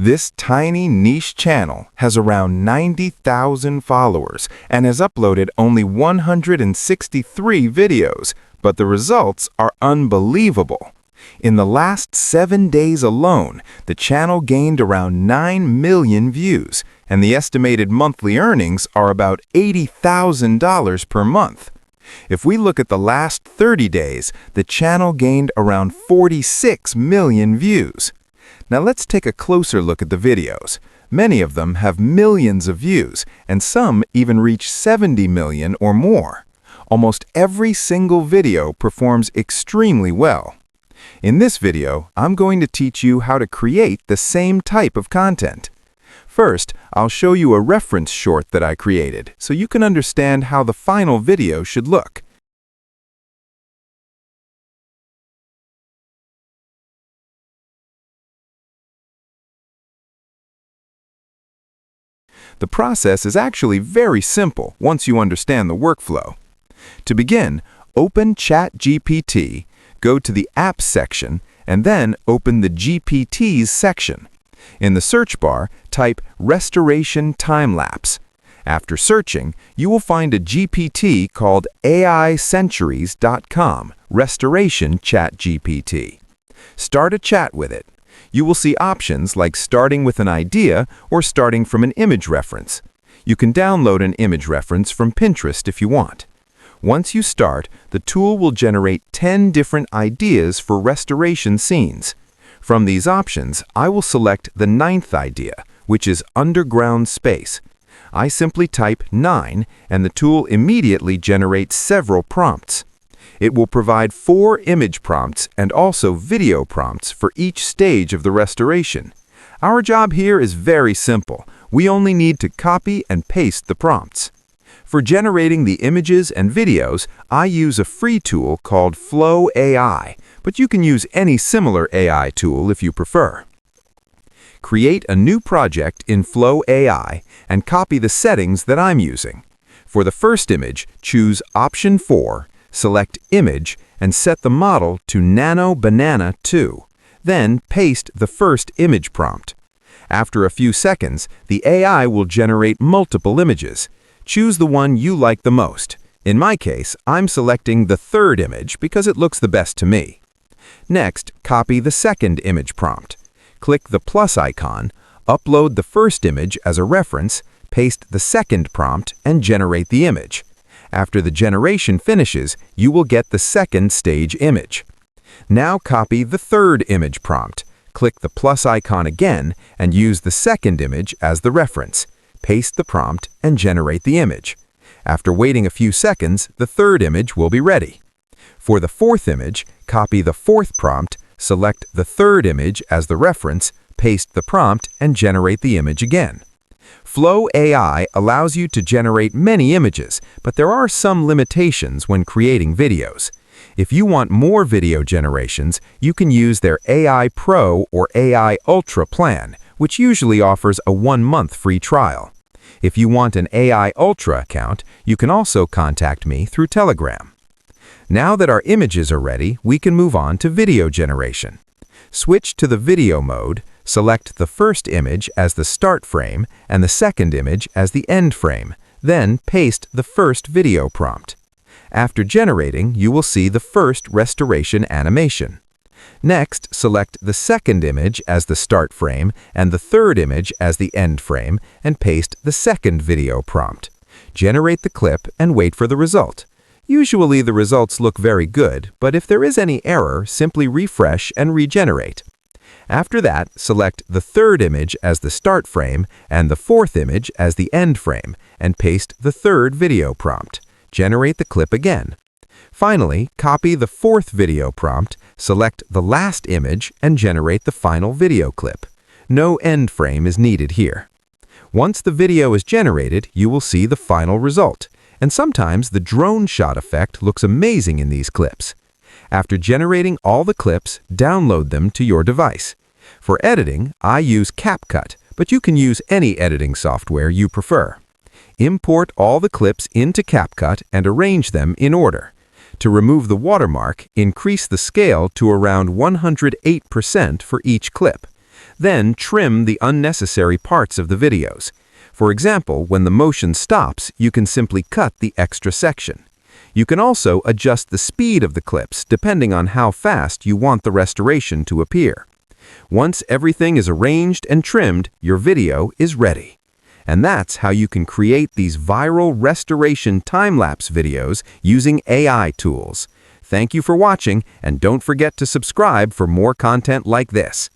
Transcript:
This tiny niche channel has around 90,000 followers and has uploaded only 163 videos, but the results are unbelievable. In the last 7 days alone, the channel gained around 9 million views, and the estimated monthly earnings are about $80,000 per month. If we look at the last 30 days, the channel gained around 46 million views. Now let's take a closer look at the videos. Many of them have millions of views, and some even reach 70 million or more. Almost every single video performs extremely well. In this video, I'm going to teach you how to create the same type of content. First, I'll show you a reference short that I created, so you can understand how the final video should look. The process is actually very simple once you understand the workflow. To begin, open ChatGPT, go to the Apps section, and then open the GPTs section. In the search bar, type Restoration Timelapse. After searching, you will find a GPT called AIcenturies.com, Restoration ChatGPT. Start a chat with it. You will see options like starting with an idea or starting from an image reference. You can download an image reference from Pinterest if you want. Once you start, the tool will generate 10 different ideas for restoration scenes. From these options, I will select the 9th idea, which is underground space. I simply type 9, and the tool immediately generates several prompts. It will provide 4 image prompts and also video prompts for each stage of the restoration. Our job here is very simple. We only need to copy and paste the prompts. For generating the images and videos, I use a free tool called Grok AI, but you can use any similar AI tool if you prefer. Create a new project in Grok AI and copy the settings that I'm using. For the first image, choose Option 4, select Image, and set the model to Nano Banana 2. Then paste the first image prompt. After a few seconds, the AI will generate multiple images. Choose the one you like the most. In my case, I'm selecting the 3rd image because it looks the best to me. Next, copy the 2nd image prompt. Click the plus icon, upload the first image as a reference, paste the 2nd prompt, and generate the image. After the generation finishes, you will get the 2nd stage image. Now copy the 3rd image prompt. Click the plus icon again and use the 2nd image as the reference. Paste the prompt and generate the image. After waiting a few seconds, the 3rd image will be ready. For the 4th image, copy the 4th prompt, select the 3rd image as the reference, paste the prompt, and generate the image again. Grok AI allows you to generate many images, but there are some limitations when creating videos. If you want more video generations, you can use their AI Pro or AI Ultra plan, which usually offers a 1-month free trial. If you want an AI Ultra account, you can also contact me through Telegram. Now that our images are ready, we can move on to video generation. Switch to the video mode, select the first image as the start frame and the 2nd image as the end frame, then paste the first video prompt. After generating, you will see the first restoration animation. Next, select the 2nd image as the start frame and the 3rd image as the end frame and paste the 2nd video prompt. Generate the clip and wait for the result. Usually the results look very good, but if there is any error, simply refresh and regenerate. After that, select the 3rd image as the start frame and the 4th image as the end frame and paste the 3rd video prompt. Generate the clip again. Finally, copy the 4th video prompt, select the last image, and generate the final video clip. No end frame is needed here. Once the video is generated, you will see the final result, and sometimes the drone shot effect looks amazing in these clips. After generating all the clips, download them to your device. For editing, I use CapCut, but you can use any editing software you prefer. Import all the clips into CapCut and arrange them in order. To remove the watermark, increase the scale to around 108% for each clip. Then trim the unnecessary parts of the videos. For example, when the motion stops, you can simply cut the extra section. You can also adjust the speed of the clips depending on how fast you want the restoration to appear. Once everything is arranged and trimmed, your video is ready. And that's how you can create these viral restoration time-lapse videos using AI tools. Thank you for watching, and don't forget to subscribe for more content like this.